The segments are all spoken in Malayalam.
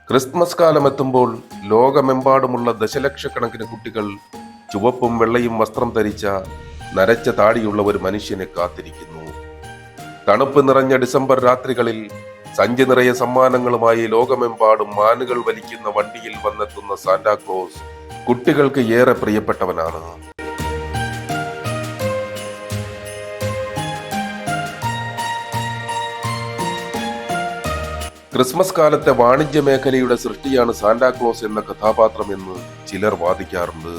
ക്രിസ്മസ് കാലമെത്തുമ്പോൾ ലോകമെമ്പാടുമുള്ള ദശലക്ഷക്കണക്കിന് കുട്ടികൾ ചുവപ്പും വെള്ളയും വസ്ത്രം ധരിച്ച നരച്ച താടിയുള്ള ഒരു മനുഷ്യനെ കാത്തിരിക്കുന്നു. തണുപ്പ് നിറഞ്ഞ ഡിസംബർ രാത്രികളിൽ സഞ്ചി നിറയെ സമ്മാനങ്ങളുമായി ലോകമെമ്പാടും മാനുകൾ വലിക്കുന്ന വണ്ടിയിൽ വന്നെത്തുന്ന സാന്റാക്ലോസ് കുട്ടികൾക്ക് ഏറെ പ്രിയപ്പെട്ടവനാണ്. ക്രിസ്മസ് കാലത്തെ വാണിജ്യ മേഖലയുടെ സൃഷ്ടിയാണ് സാന്റാക്ലോസ് എന്ന കഥാപാത്രം എന്ന് ചിലർ വാദിക്കാറുണ്ട്.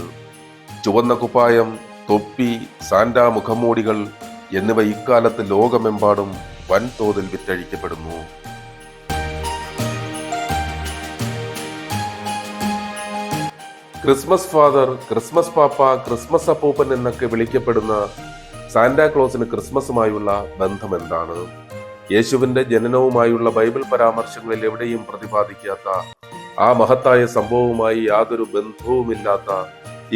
ചുവന്ന കുപ്പായം, തൊപ്പി, സാന്റാ മുഖംമൂടികൾ എന്നിവ ഇക്കാലത്ത് ലോകമെമ്പാടും വൻതോതിൽ വിറ്റഴിക്കപ്പെടുന്നു. ക്രിസ്മസ് ഫാദർ, ക്രിസ്മസ് പാപ്പ, ക്രിസ്മസ് അപ്പൂപ്പൻ എന്നൊക്കെ വിളിക്കപ്പെടുന്ന സാന്റാക്ലോസിന് ക്രിസ്മസുമായുള്ള ബന്ധം എന്താണ്? യേശുവിന്റെ ജനനവുമായുള്ള ബൈബിൾ പരാമർശങ്ങളിൽ എവിടെയും പ്രതിപാദിക്കാത്ത, ആ മഹത്തായ സംഭവവുമായി യാതൊരു ബന്ധവുമില്ലാത്ത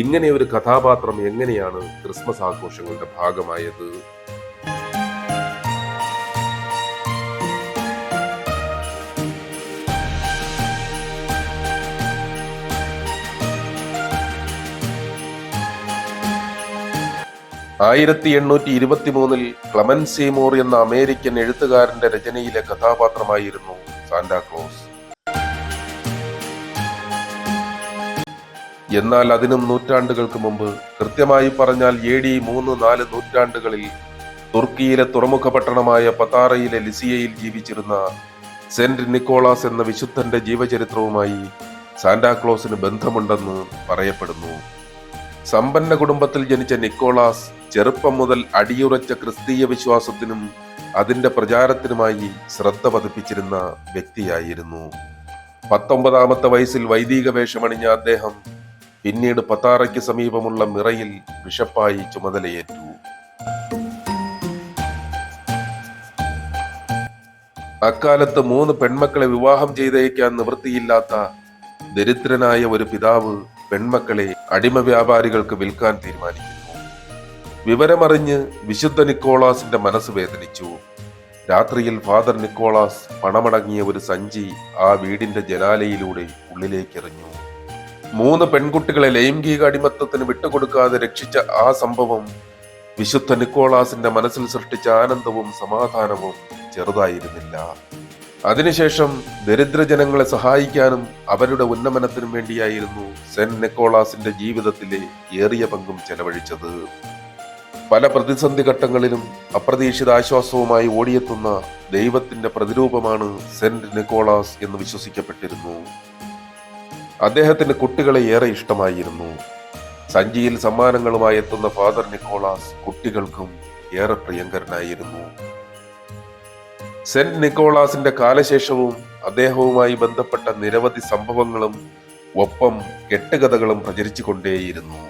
ഇങ്ങനെ ഒരു കഥാപാത്രം എങ്ങനെയാണ് ക്രിസ്മസ് ആഘോഷങ്ങളുടെ ഭാഗമായത്? ആയിരത്തി 1823 ക്ലെമൻസ് സീമൂർ എന്ന അമേരിക്കൻ എഴുത്തുകാരന്റെ രചനയിലെ കഥാപാത്രമായിരുന്നു സാന്റാക്ലോസ്. എന്നാൽ അതിനും നൂറ്റാണ്ടുകൾക്ക് മുമ്പ്, കൃത്യമായി പറഞ്ഞാൽ AD 3-4 നൂറ്റാണ്ടുകളിൽ തുർക്കിയിലെ തുറമുഖ പട്ടണമായ പതാറയിലെ ലിസിയയിൽ ജീവിച്ചിരുന്ന സെന്റ് നിക്കോളാസ് എന്ന വിശുദ്ധന്റെ ജീവചരിത്രവുമായി സാന്റാക്ലോസിന് ബന്ധമുണ്ടെന്ന് പറയപ്പെടുന്നു. സമ്പന്ന കുടുംബത്തിൽ ജനിച്ച നിക്കോളാസ് ചെറുപ്പം മുതൽ അടിയുറച്ച ക്രിസ്തീയ വിശ്വാസത്തിനും അതിന്റെ പ്രചാരത്തിനുമായി ശ്രദ്ധ പതിപ്പിച്ചിരുന്ന വ്യക്തിയായിരുന്നു. 19ാമത്തെ വയസ്സിൽ വൈദിക വേഷമണിഞ്ഞ അദ്ദേഹം പിന്നീട് പതാറയ്ക്ക് സമീപമുള്ള മിറയിൽ ബിഷപ്പായി ചുമതലയേറ്റു. അക്കാലത്ത് 3 പെൺമക്കളെ വിവാഹം ചെയ്തയക്കാൻ നിവൃത്തിയില്ലാത്ത ദരിദ്രനായ ഒരു പിതാവ് പെൺമക്കളെ അടിമ വ്യാപാരികൾക്ക് വിൽക്കാൻ തീരുമാനിക്കുന്നു. വിവരമറിഞ്ഞ് വിശുദ്ധ നിക്കോളാസിന്റെ മനസ്സ് വേദനിച്ചു. രാത്രിയിൽ ഫാദർ നിക്കോളാസ് പണമടങ്ങിയ ഒരു സഞ്ചി ആ വീടിന്റെ ജനാലയിലൂടെ ഉള്ളിലേക്കെറിഞ്ഞു. 3 പെൺകുട്ടികളെ ലൈംഗിക അടിമത്തത്തിന് വിട്ടുകൊടുക്കാതെ രക്ഷിച്ച ആ സംഭവം വിശുദ്ധ നിക്കോളാസിന്റെ മനസ്സിൽ സൃഷ്ടിച്ച ആനന്ദവും സമാധാനവും ചെറുതായിരുന്നില്ല. അതിനുശേഷം ദരിദ്രജനങ്ങളെ സഹായിക്കാനും അവരുടെ ഉന്നമനത്തിനും വേണ്ടിയായിരുന്നു സെന്റ് നിക്കോളാസിന്റെ ജീവിതത്തിലെ ഏറിയ പങ്കും ചെലവഴിച്ചത്. പല പ്രതിസന്ധി ഘട്ടങ്ങളിലും അപ്രതീക്ഷിത ആശ്വാസവുമായി ഓടിയെത്തുന്ന ദൈവത്തിന്റെ പ്രതിരൂപമാണ് സെന്റ് നിക്കോളാസ് എന്ന് വിശ്വസിക്കപ്പെട്ടിരുന്നു. അദ്ദേഹത്തിന് കുട്ടികളെ ഏറെ ഇഷ്ടമായിരുന്നു. സഞ്ചിയിൽ സമ്മാനങ്ങളുമായി എത്തുന്ന ഫാദർ നിക്കോളാസ് കുട്ടികൾക്കും ഏറെ പ്രിയങ്കരനായിരുന്നു. സെന്റ് നിക്കോളാസിന്റെ കാലശേഷവും അദ്ദേഹവുമായി ബന്ധപ്പെട്ട നിരവധി സംഭവങ്ങളും ഒപ്പം കെട്ടുകഥകളും പ്രചരിച്ചുകൊണ്ടേയിരുന്നു.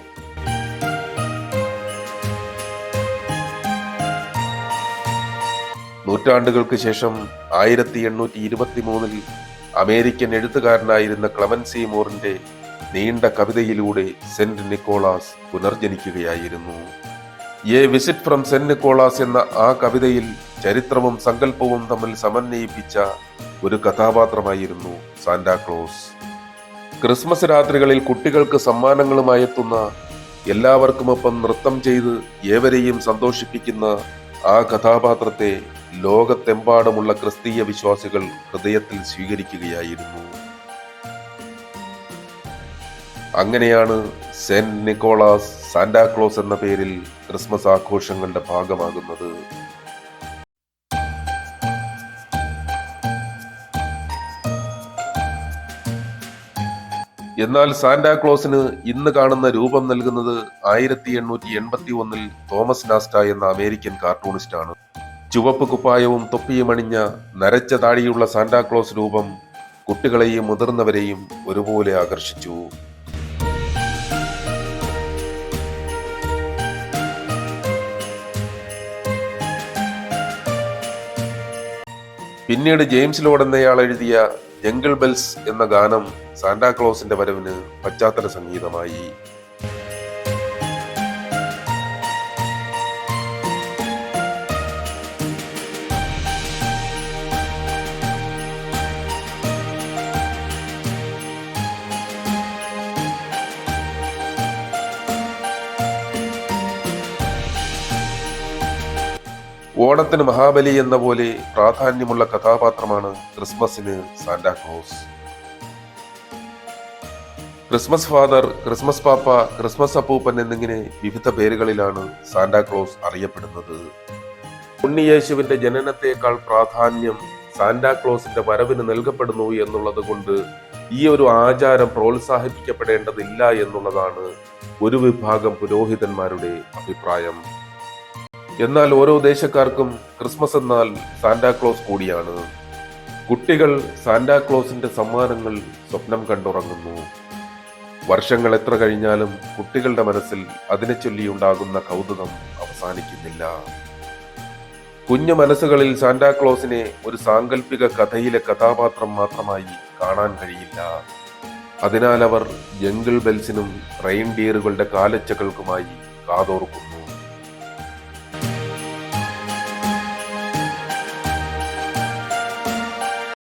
നൂറ്റാണ്ടുകൾക്ക് ശേഷം 1823 അമേരിക്കൻ എഴുത്തുകാരനായിരുന്ന ക്ലെമൻസ് സീമൂറിന്റെ നീണ്ട കവിതയിലൂടെ സെന്റ് നിക്കോളാസ് പുനർജനിക്കുകയായിരുന്നു. A visit from saint Nicholas എന്ന ആ കവിതയിൽ ചരിത്രവും സങ്കല്പവും തമ്മിൽ സമന്വയിപ്പിച്ച ഒരു കഥാപാത്രമായിരുന്നു സാന്റാക്ലോസ്. ക്രിസ്മസ് രാത്രികളിൽ കുട്ടികൾക്ക് സമ്മാനങ്ങളുമായി എത്തുന്ന, എല്ലാവർക്കുമൊപ്പം നൃത്തം ചെയ്ത് ഏവരെയും സന്തോഷിപ്പിക്കുന്ന ആ കഥാപാത്രത്തെ ലോകത്തെമ്പാടുമുള്ള ക്രിസ്തീയ വിശ്വാസികൾ ഹൃദയത്തിൽ സ്വീകരിക്കുകയായിരുന്നു. അങ്ങനെയാണ് സെന്റ് നിക്കോളാസ് സാന്റാക്ലോസ് എന്ന പേരിൽ ക്രിസ്മസ് ആഘോഷങ്ങളുടെ ഭാഗമാകുന്നത്. എന്നാൽ സാന്റാക്ലോസിന് ഇന്ന് കാണുന്ന രൂപം നൽകുന്നത് 1881 തോമസ് നാസ്റ്റ എന്ന അമേരിക്കൻ കാർട്ടൂണിസ്റ്റാണ്. ചുവപ്പ് കുപ്പായവും തൊപ്പിയും അണിഞ്ഞ നരച്ച താടിയുള്ള സാന്റാക്ലോസ് രൂപം കുട്ടികളെയും മുതിർന്നവരെയും ഒരുപോലെ ആകർഷിച്ചു. പിന്നീട് ജെയിംസ് ലോഡ് എന്നയാൾ എഴുതിയ ജംഗിൾ ബെൽസ് എന്ന ഗാനം സാന്റാക്ലോസിന്റെ വരവിന് പശ്ചാത്തല സംഗീതമായി. ഓണത്തിന് മഹാബലി എന്ന പോലെ പ്രാധാന്യമുള്ള കഥാപാത്രമാണ് ക്രിസ്മസിന് സാന്റാക്ലോസ്. ക്രിസ്മസ് ഫാദർ, ക്രിസ്മസ് പാപ്പ, ക്രിസ്മസ് അപ്പൂപ്പൻ എന്നിങ്ങനെ വിവിധ പേരുകളിലാണ് സാന്റാക്ലോസ് അറിയപ്പെടുന്നത്. ഉണ്ണിയേശുവിന്റെ ജനനത്തേക്കാൾ പ്രാധാന്യം സാന്റാക്ലോസിന്റെ വരവിന് നൽകപ്പെടുന്നു എന്നുള്ളത് കൊണ്ട് ഈ ഒരു ആചാരം പ്രോത്സാഹിപ്പിക്കപ്പെടേണ്ടതില്ല എന്നുള്ളതാണ് ഒരു വിഭാഗം പുരോഹിതന്മാരുടെ അഭിപ്രായം. എന്നാൽ ഓരോ ദേശക്കാർക്കും ക്രിസ്മസ് എന്നാൽ സാന്റാക്ലോസ് കൂടിയാണ്. കുട്ടികൾ സാന്റാക്ലോസിന്റെ സമ്മാനങ്ങൾ സ്വപ്നം കണ്ടുറങ്ങുന്നു. വർഷങ്ങൾ എത്ര കഴിഞ്ഞാലും കുട്ടികളുടെ മനസ്സിൽ അതിനെ ചൊല്ലിയുണ്ടാകുന്ന കൗതുകം അവസാനിക്കുന്നില്ല. കുഞ്ഞു മനസ്സുകളിൽ സാന്റാക്ലോസിനെ ഒരു സാങ്കല്പിക കഥയിലെ കഥാപാത്രം മാത്രമായി കാണാൻ കഴിയില്ല. അതിനാൽ അവർ ജംഗിൾ ബെൽസിനും റെയിൻഡിയറുകളുടെ കാലച്ചകൾക്കുമായി കാതോർക്കുന്നു.